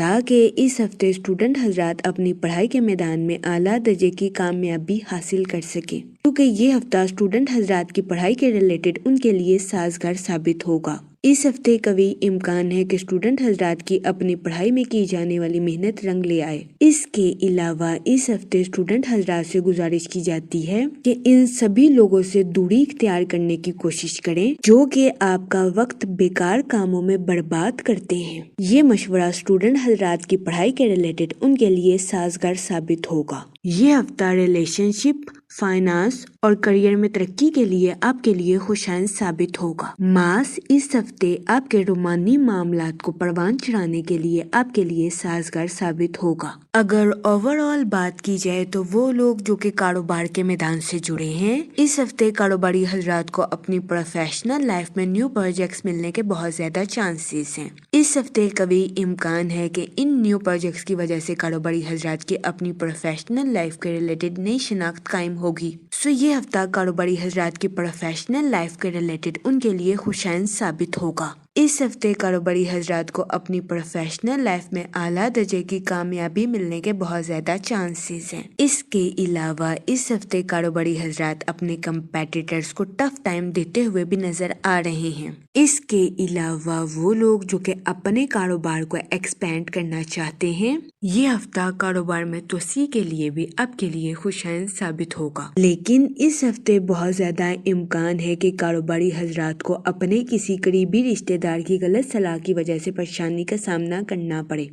تاکہ اس ہفتے اسٹوڈنٹ حضرات اپنی پڑھائی کے میدان میں اعلیٰ درجے کی کامیابی حاصل کر سکیں، کیونکہ یہ ہفتہ اسٹوڈنٹ حضرات کی پڑھائی کے ریلیٹڈ ان کے لیے سازگار ثابت ہوگا۔ اس ہفتے قوی امکان ہے کہ اسٹوڈنٹ حضرات کی اپنی پڑھائی میں کی جانے والی محنت رنگ لے آئے۔ اس کے علاوہ اس ہفتے اسٹوڈنٹ حضرات سے گزارش کی جاتی ہے کہ ان سبھی لوگوں سے دوری اختیار کرنے کی کوشش کریں جو کہ آپ کا وقت بیکار کاموں میں برباد کرتے ہیں۔ یہ مشورہ اسٹوڈنٹ حضرات کی پڑھائی کے ریلیٹڈ ان کے لیے سازگار ثابت ہوگا۔ یہ ہفتہ ریلیشن شپ، فائنانس اور کریئر میں ترقی کے لیے آپ کے لیے خوشائن ثابت ہوگا۔ ماس اس ہفتے آپ کے رومانی معاملات کو پروان چڑھانے کے لیے آپ کے لیے سازگار ثابت ہوگا۔ اگر اوور آل بات کی جائے تو وہ لوگ جو کہ کاروبار کے میدان سے جڑے ہیں، اس ہفتے کاروباری حضرات کو اپنی پروفیشنل لائف میں نیو پروجیکٹس ملنے کے بہت زیادہ چانسز ہیں۔ اس ہفتے قوی امکان ہے کہ ان نیو پروجیکٹس کی وجہ سے کاروباری حضرات کی اپنی پروفیشنل لائف کے ریلیٹڈ نئی شناخت قائم ہوگی۔ یہ ہفتہ کاروباری حضرات کی پروفیشنل لائف کے ریلیٹڈ ان کے لیے خوشائن ثابت ہوگا۔ اس ہفتے کاروباری حضرات کو اپنی پروفیشنل لائف میں اعلیٰ درجے کی کامیابی ملنے کے بہت زیادہ چانسز ہیں۔ اس کے علاوہ اس ہفتے کاروباری حضرات اپنے کمپیٹیٹرز کو ٹف ٹائم دیتے ہوئے بھی نظر آ رہے ہیں۔ اس کے علاوہ وہ لوگ جو کہ اپنے کاروبار کو ایکسپینڈ کرنا چاہتے ہیں، یہ ہفتہ کاروبار میں توسیع کے لیے بھی آپ کے لیے خوشائن ثابت ہوگا۔ لیکن اس ہفتے بہت زیادہ امکان ہے کہ کاروباری حضرات کو اپنے کسی قریبی رشتہ دار کی غلط صلاح کی وجہ سے پریشانی کا سامنا کرنا پڑے۔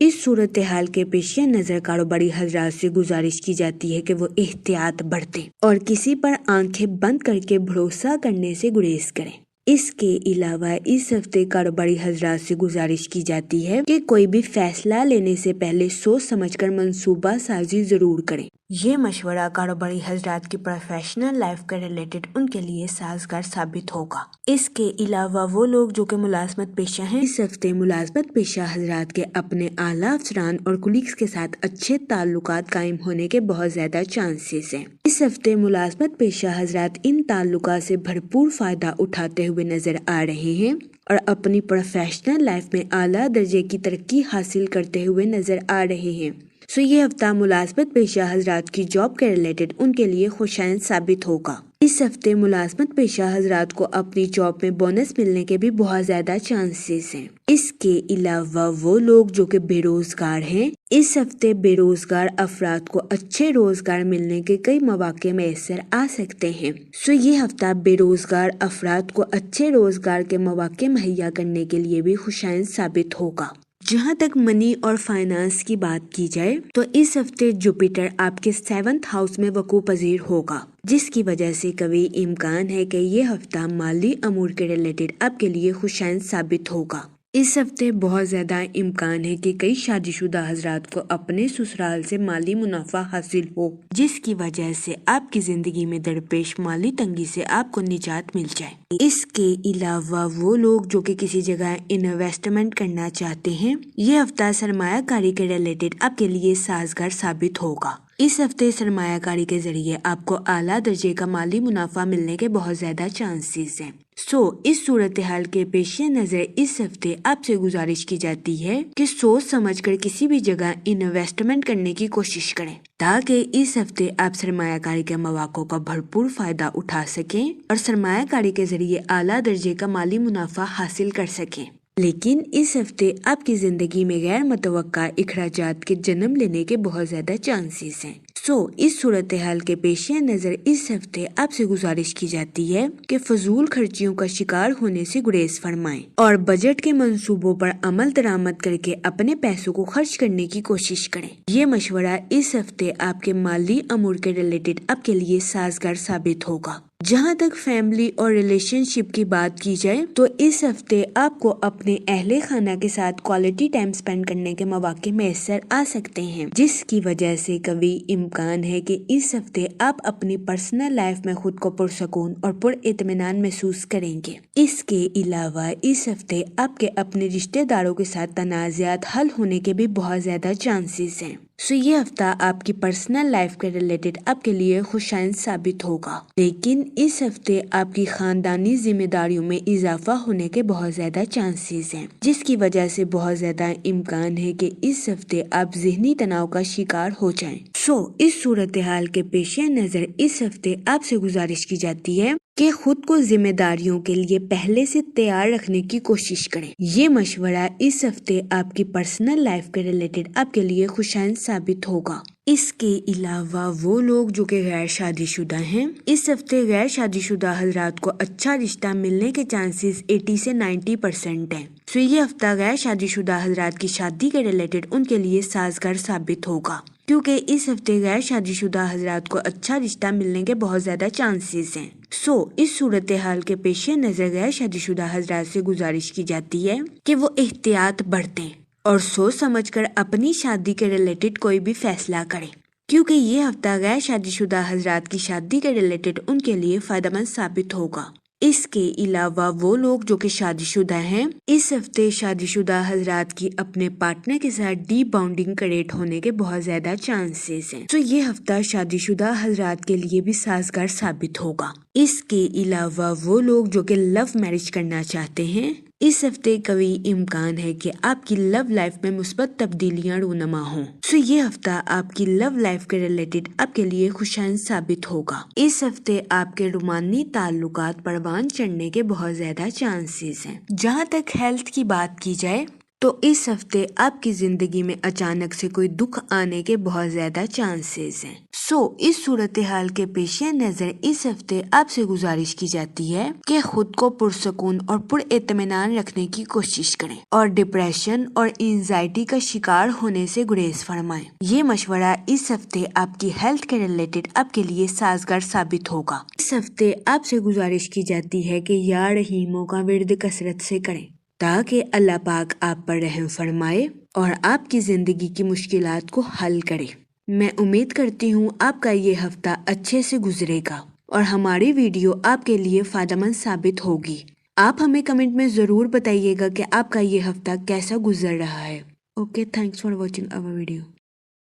اس صورتحال کے پیش نظر کاروباری حضرات سے گزارش کی جاتی ہے کہ وہ احتیاط برتیں اور کسی پر آنکھیں بند کر کے بھروسہ کرنے سے گریز کریں۔ اس کے علاوہ اس ہفتے کاروباری حضرات سے گزارش کی جاتی ہے کہ کوئی بھی فیصلہ لینے سے پہلے سوچ سمجھ کر منصوبہ سازی ضرور کریں۔ یہ مشورہ کاروباری حضرات کی پروفیشنل لائف کے ریلیٹڈ ان کے لیے سازگار ثابت ہوگا۔ اس کے علاوہ وہ لوگ جو کہ ملازمت پیشہ ہیں، اس ہفتے ملازمت پیشہ حضرات کے اپنے اعلیٰ افسران اور کولیگز کے ساتھ اچھے تعلقات قائم ہونے کے بہت زیادہ چانسز ہیں۔ اس ہفتے ملازمت پیشہ حضرات ان تعلقات سے بھرپور فائدہ اٹھاتے ہوئے نظر آ رہے ہیں اور اپنی پروفیشنل لائف میں اعلیٰ درجے کی ترقی حاصل کرتے ہوئے نظر آ رہے ہیں۔ یہ ہفتہ ملازمت پیشہ حضرات کی جاب کے ریلیٹڈ ان کے لیے خوشائن ثابت ہوگا۔ اس ہفتے ملازمت پیشہ حضرات کو اپنی جاب میں بونس ملنے کے بھی بہت زیادہ چانسز ہیں۔ اس کے علاوہ وہ لوگ جو کہ بے روزگار ہیں، اس ہفتے بے روزگار افراد کو اچھے روزگار ملنے کے کئی مواقع میسر آ سکتے ہیں۔ یہ ہفتہ بے روزگار افراد کو اچھے روزگار کے مواقع مہیا کرنے کے لیے بھی خوشائن ثابت ہوگا۔ جہاں تک منی اور فائنانس کی بات کی جائے تو اس ہفتے جوپیٹر آپ کے 7th ہاؤس میں وقوع پذیر ہوگا، جس کی وجہ سے قوی امکان ہے کہ یہ ہفتہ مالی امور کے ریلیٹڈ آپ کے لیے خوشائن ثابت ہوگا۔ اس ہفتے بہت زیادہ امکان ہے کہ کئی شادی شدہ حضرات کو اپنے سسرال سے مالی منافع حاصل ہو، جس کی وجہ سے آپ کی زندگی میں درپیش مالی تنگی سے آپ کو نجات مل جائے۔ اس کے علاوہ وہ لوگ جو کہ کسی جگہ انویسٹمنٹ کرنا چاہتے ہیں، یہ ہفتہ سرمایہ کاری کے ریلیٹڈ آپ کے لیے سازگار ثابت ہوگا۔ اس ہفتے سرمایہ کاری کے ذریعے آپ کو اعلیٰ درجے کا مالی منافع ملنے کے بہت زیادہ چانسز ہیں۔ اس صورتحال کے پیش نظر اس ہفتے آپ سے گزارش کی جاتی ہے کہ سوچ سمجھ کر کسی بھی جگہ انویسٹمنٹ کرنے کی کوشش کریں تاکہ اس ہفتے آپ سرمایہ کاری کے مواقع کا بھرپور فائدہ اٹھا سکیں اور سرمایہ کاری کے ذریعے اعلیٰ درجے کا مالی منافع حاصل کر سکیں۔ لیکن اس ہفتے آپ کی زندگی میں غیر متوقع اخراجات کے جنم لینے کے بہت زیادہ چانسز ہیں۔ اس صورتحال کے پیش نظر اس ہفتے آپ سے گزارش کی جاتی ہے کہ فضول خرچیوں کا شکار ہونے سے گریز فرمائیں اور بجٹ کے منصوبوں پر عمل درآمد کر کے اپنے پیسوں کو خرچ کرنے کی کوشش کریں۔ یہ مشورہ اس ہفتے آپ کے مالی امور کے ریلیٹڈ آپ کے لیے سازگار ثابت ہوگا۔ جہاں تک فیملی اور ریلیشن شپ کی بات کی جائے تو اس ہفتے آپ کو اپنے اہل خانہ کے ساتھ کوالٹی ٹائم سپینڈ کرنے کے مواقع میسر آ سکتے ہیں، جس کی وجہ سے قوی امکان ہے کہ اس ہفتے آپ اپنی پرسنل لائف میں خود کو پرسکون اور پر اطمینان محسوس کریں گے۔ اس کے علاوہ اس ہفتے آپ کے اپنے رشتہ داروں کے ساتھ تنازعات حل ہونے کے بھی بہت زیادہ چانسز ہیں۔ سو یہ ہفتہ آپ کی پرسنل لائف کے ریلیٹڈ آپ کے لیے خوشائن ثابت ہوگا، لیکن اس ہفتے آپ کی خاندانی ذمہ داریوں میں اضافہ ہونے کے بہت زیادہ چانسز ہیں، جس کی وجہ سے بہت زیادہ امکان ہے کہ اس ہفتے آپ ذہنی تناؤ کا شکار ہو جائیں۔ اس صورتحال کے پیش نظر اس ہفتے آپ سے گزارش کی جاتی ہے کہ خود کو ذمہ داریوں کے لیے پہلے سے تیار رکھنے کی کوشش کریں۔ یہ مشورہ اس ہفتے آپ کی پرسنل لائف کے ریلیٹڈ آپ کے لیے خوشائن ثابت ہوگا۔ اس کے علاوہ وہ لوگ جو کہ غیر شادی شدہ ہیں، اس ہفتے غیر شادی شدہ حضرات کو اچھا رشتہ ملنے کے چانسز 80 سے 90% ہیں۔ یہ ہفتہ غیر شادی شدہ حضرات کی شادی کے ریلیٹڈ ان کے لیے سازگار ثابت ہوگا، کیونکہ اس ہفتے غیر شادی شدہ حضرات کو اچھا رشتہ ملنے کے بہت زیادہ چانسز ہیں۔ اس صورتحال کے پیش نظر غیر شادی شدہ حضرات سے گزارش کی جاتی ہے کہ وہ احتیاط برتیں اور سوچ سمجھ کر اپنی شادی کے ریلیٹڈ کوئی بھی فیصلہ کریں، کیونکہ یہ ہفتہ غیر شادی شدہ حضرات کی شادی کے ریلیٹڈ ان کے لیے فائدہ مند ثابت ہوگا۔ اس کے علاوہ وہ لوگ جو کہ شادی شدہ ہیں، اس ہفتے شادی شدہ حضرات کی اپنے پارٹنر کے ساتھ ڈیپ بانڈنگ کریٹ ہونے کے بہت زیادہ چانسز ہیں۔ یہ ہفتہ شادی شدہ حضرات کے لیے بھی سازگار ثابت ہوگا۔ اس کے علاوہ وہ لوگ جو کہ لو میرج کرنا چاہتے ہیں، اس ہفتے قوی امکان ہے کہ آپ کی لو لائف میں مثبت تبدیلیاں رونما ہوں۔ یہ ہفتہ آپ کی لو لائف کے ریلیٹڈ آپ کے لیے خوشائن ثابت ہوگا۔ اس ہفتے آپ کے رومانی تعلقات پروان چڑھنے کے بہت زیادہ چانسز ہیں۔ جہاں تک ہیلتھ کی بات کی جائے تو اس ہفتے آپ کی زندگی میں اچانک سے کوئی دکھ آنے کے بہت زیادہ چانسز ہیں۔ اس صورتحال کے پیش نظر اس ہفتے آپ سے گزارش کی جاتی ہے کہ خود کو پرسکون اور پر اطمینان رکھنے کی کوشش کریں اور ڈپریشن اور اینزائٹی کا شکار ہونے سے گریز فرمائیں۔ یہ مشورہ اس ہفتے آپ کی ہیلتھ کے ریلیٹڈ آپ کے لیے سازگار ثابت ہوگا۔ اس ہفتے آپ سے گزارش کی جاتی ہے کہ یا رحیموں کا ورد کثرت سے کریں تاکہ اللہ پاک آپ پر رحم فرمائے اور آپ کی زندگی کی مشکلات کو حل کرے۔ میں امید کرتی ہوں آپ کا یہ ہفتہ اچھے سے گزرے گا اور ہماری ویڈیو آپ کے لیے فائدہ مند ثابت ہوگی۔ آپ ہمیں کمنٹ میں ضرور بتائیے گا کہ آپ کا یہ ہفتہ کیسا گزر رہا ہے۔ Okay, thanks for watching our video.